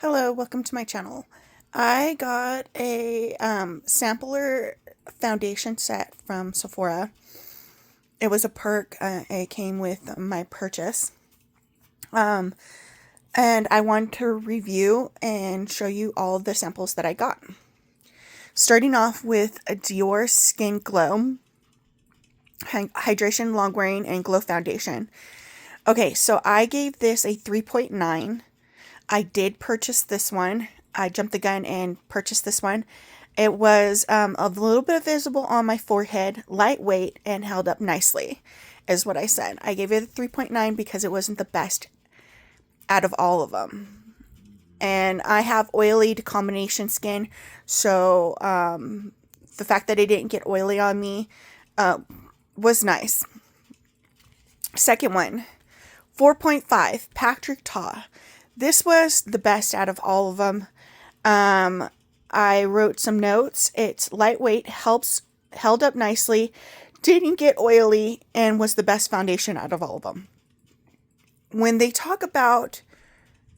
Hello, welcome to my channel. I got a sampler foundation set from Sephora. It was a perk. It came with my purchase. Um, and I want to review and show you all of the samples that I got. Starting off with a Dior Skin Glow Hydration Long Wearing and Glow Foundation. Okay, so I gave this a 3.9. I did purchase this one. I jumped the gun and purchased this one. It was a little bit visible on my forehead, lightweight, and held up nicely, is what I said. I gave it a 3.9 because it wasn't the best out of all of them. And I have oily combination skin, so the fact that it didn't get oily on me was nice. Second one, 4.5, Patrick Ta. This was the best out of all of them. I wrote some notes. It's lightweight, held up nicely, didn't get oily, and was the best foundation out of all of them. When they talk about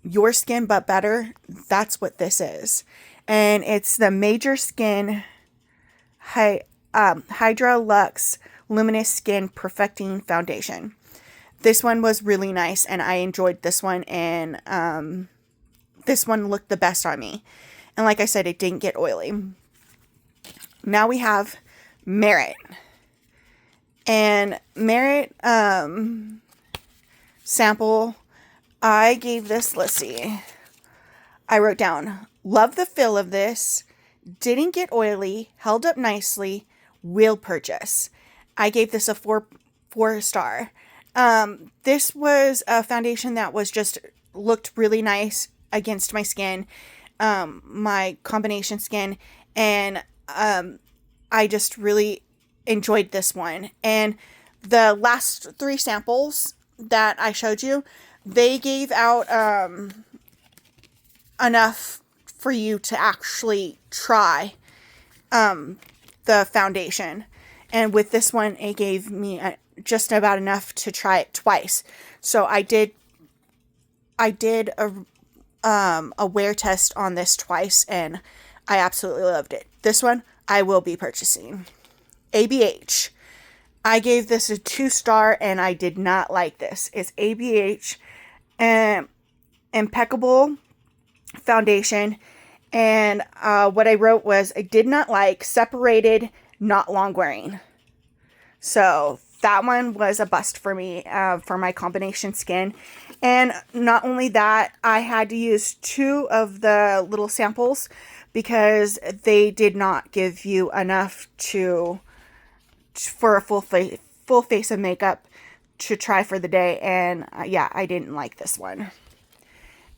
your skin but better, that's what this is. And it's the Major Skin Hydra Luxe Luminous Skin Perfecting Foundation. This one was really nice, and I enjoyed this one, and this one looked the best on me. And like I said, it didn't get oily. Now we have Merit. And Merit sample, I gave this, let's see, I wrote down, love the feel of this, didn't get oily, held up nicely, will purchase. I gave this a 4 star. This was a foundation that was just looked really nice against my skin, my combination skin, and I just really enjoyed this one. And the last 3 samples that I showed you, they gave out enough for you to actually try the foundation. And with this one, it gave me just about enough to try it twice. So I did a wear test on this twice, and I absolutely loved it. This one I will be purchasing. ABH. I gave this a 2 star, and I did not like this. It's ABH Impeccable Foundation, and what I wrote was I did not like, separated, not long wearing. So that one was a bust for me, for my combination skin. And not only that, I had to use 2 of the little samples because they did not give you enough for a full face of makeup to try for the day. And yeah, I didn't like this one.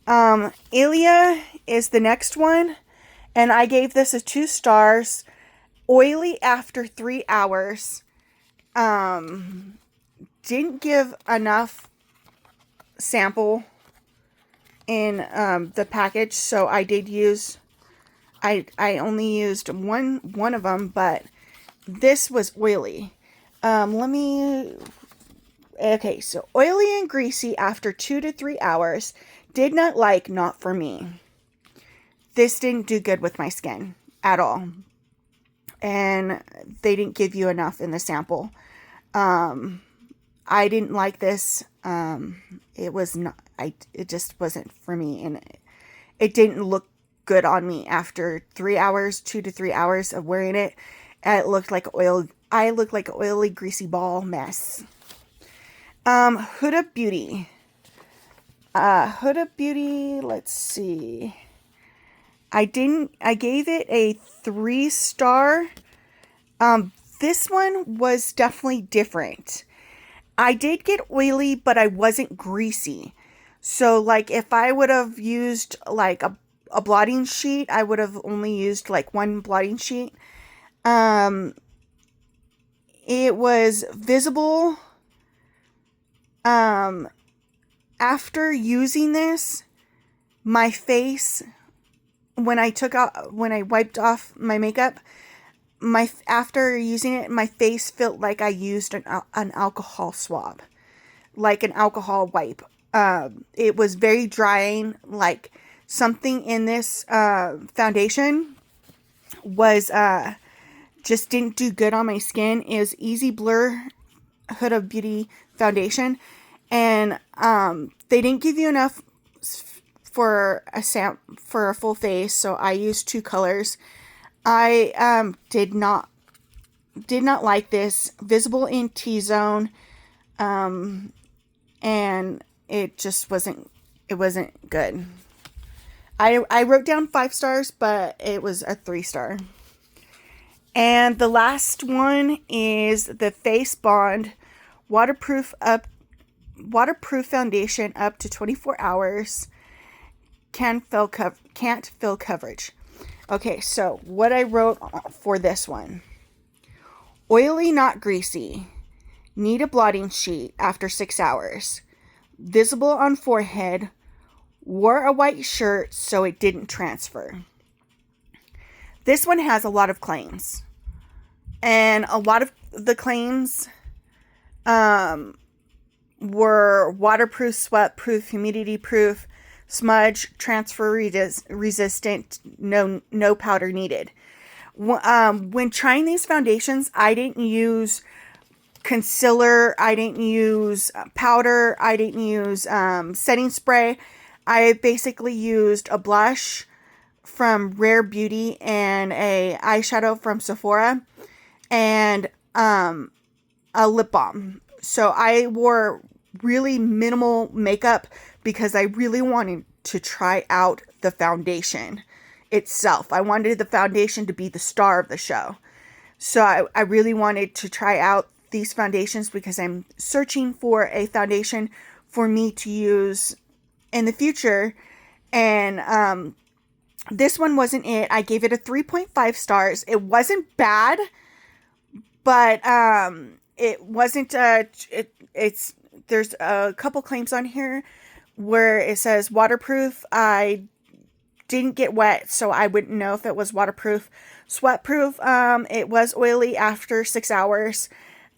Ilia is the next one, and I gave this a 2 stars. Oily after 3 hours. Didn't give enough sample in the package, so I did use, I only used one of them, but this was oily. Okay, so oily and greasy after 2 to 3 hours. Did not like, not for me. This didn't do good with my skin at all. And they didn't give you enough in the sample. I didn't like this. It was not, it just wasn't for me, and it didn't look good on me after 3 hours, 2 to 3 hours of wearing it. It looked like oil. I looked like an oily, greasy ball mess. Huda Beauty. Huda Beauty, let's see. I gave it a 3 star. This one was definitely different. I did get oily, but I wasn't greasy. So, like, if I would have used, like, a blotting sheet, I would have only used, like, 1 blotting sheet. It was visible. After using this, my face, when I wiped off my makeup, after using it, my face felt like I used an alcohol swab, like an alcohol wipe. It was very drying, like something in this foundation was just didn't do good on my skin. Is Easy Blur Huda Beauty foundation, and they didn't give you enough for a full face, so I used 2 colors. I did not like this. Visible in T-zone, and it just wasn't good. I wrote down 5 stars, but it was a 3-star. And the last one is the Face Bond waterproof foundation up to 24 hours. Can't fill coverage. Okay, so what I wrote for this one: oily, not greasy. Need a blotting sheet after 6 hours. Visible on forehead. Wore a white shirt so it didn't transfer. This one has a lot of claims. And a lot of the claims were waterproof, sweat-proof, humidity-proof, smudge, transfer resistant, no powder needed. When trying these foundations, I didn't use concealer, I didn't use powder, I didn't use setting spray. I basically used a blush from Rare Beauty and a eyeshadow from Sephora and a lip balm. So I wore really minimal makeup because I really wanted to try out the foundation itself. I wanted the foundation to be the star of the show. So I really wanted to try out these foundations because I'm searching for a foundation for me to use in the future. And this one wasn't it. I gave it a 3.5 stars. It wasn't bad, but it wasn't it's there's a couple claims on here where it says waterproof. I didn't get wet, so I wouldn't know if it was waterproof. Sweat-proof, it was oily after 6 hours.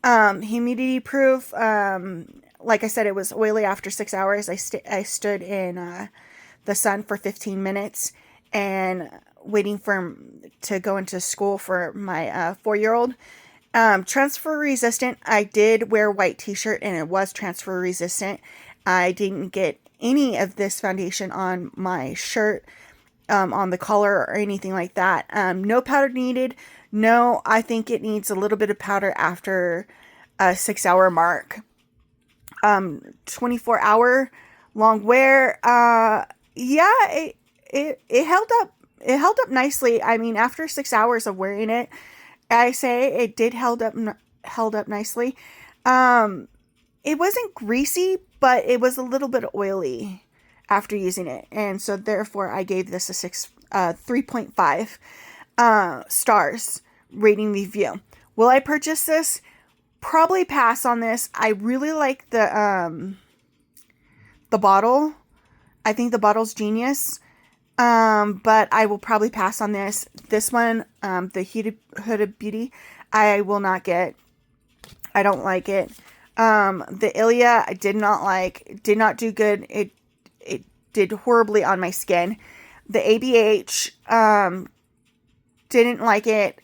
Humidity proof, like I said, it was oily after 6 hours. I stood in the sun for 15 minutes and waiting to go into school for my 4-year-old. Transfer resistant, I did wear a white t-shirt and it was transfer resistant. I didn't get any of this foundation on my shirt, on the collar or anything like that. No powder needed. No, I think it needs a little bit of powder after a 6-hour mark. 24-hour long wear. Yeah, it held up. It held up nicely. I mean, after 6 hours of wearing it, I say it did held up nicely. It wasn't greasy, but it was a little bit oily after using it, and so therefore I gave this a 3.5 stars rating review. Will I purchase this? Probably pass on this. I really like the bottle. I think the bottle's genius. But I will probably pass on this. This one, the Huda Beauty, I will not get. I don't like it. The Ilia, I did not like. Did not do good. It did horribly on my skin. The ABH, didn't like it.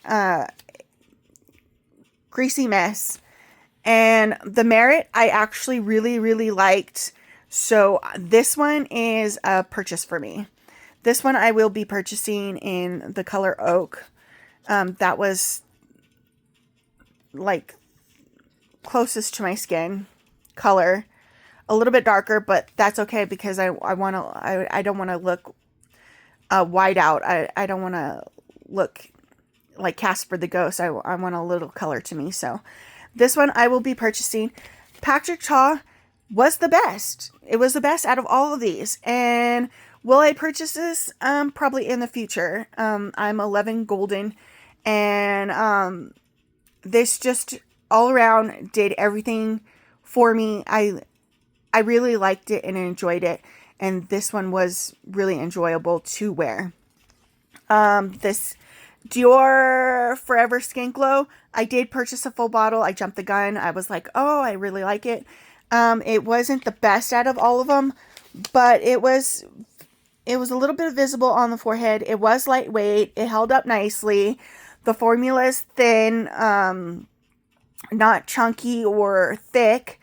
Greasy mess. And the Merit, I actually really, really liked. So this one is a purchase for me. This one I will be purchasing in the color Oak. That was like closest to my skin color. A little bit darker, but that's okay because I don't want to look white out. I don't want to look like Casper the Ghost. I want a little color to me. So this one I will be purchasing. Patrick Ta was the best. It was the best out of all of these. And will I purchase this? Probably in the future. I'm 11 golden, and this just all around did everything for me. I really liked it and enjoyed it, and this one was really enjoyable to wear. This Dior Forever Skin Glow, I did purchase a full bottle. I jumped the gun. I was like, oh, I really like it. It wasn't the best out of all of them, but it was It was a little bit visible on the forehead. It was lightweight. It held up nicely. The formula is thin, not chunky or thick.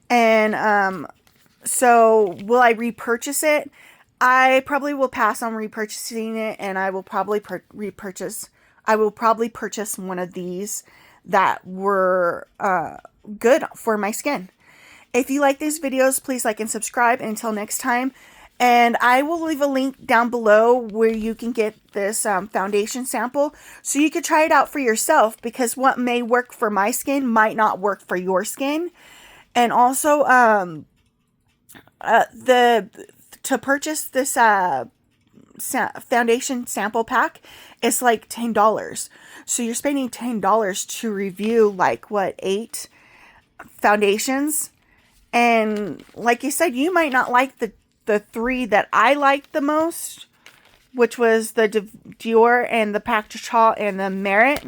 And so will I repurchase it? I probably will pass on repurchasing it, and I will probably repurchase. I will probably purchase one of these that were good for my skin. If you like these videos, please like and subscribe. And until next time, and I will leave a link down below where you can get this foundation sample so you could try it out for yourself, because what may work for my skin might not work for your skin. And also, to purchase this foundation sample pack, it's like $10. So you're spending $10 to review like what, 8 foundations. And like you said, you might not like the 3 that I liked the most, which was the Dior and the Pac de Chaux and the Merit.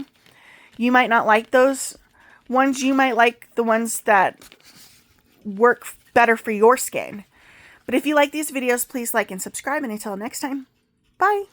You might not like those ones. You might like the ones that work better for your skin. But if you like these videos, please like and subscribe. And until next time, bye.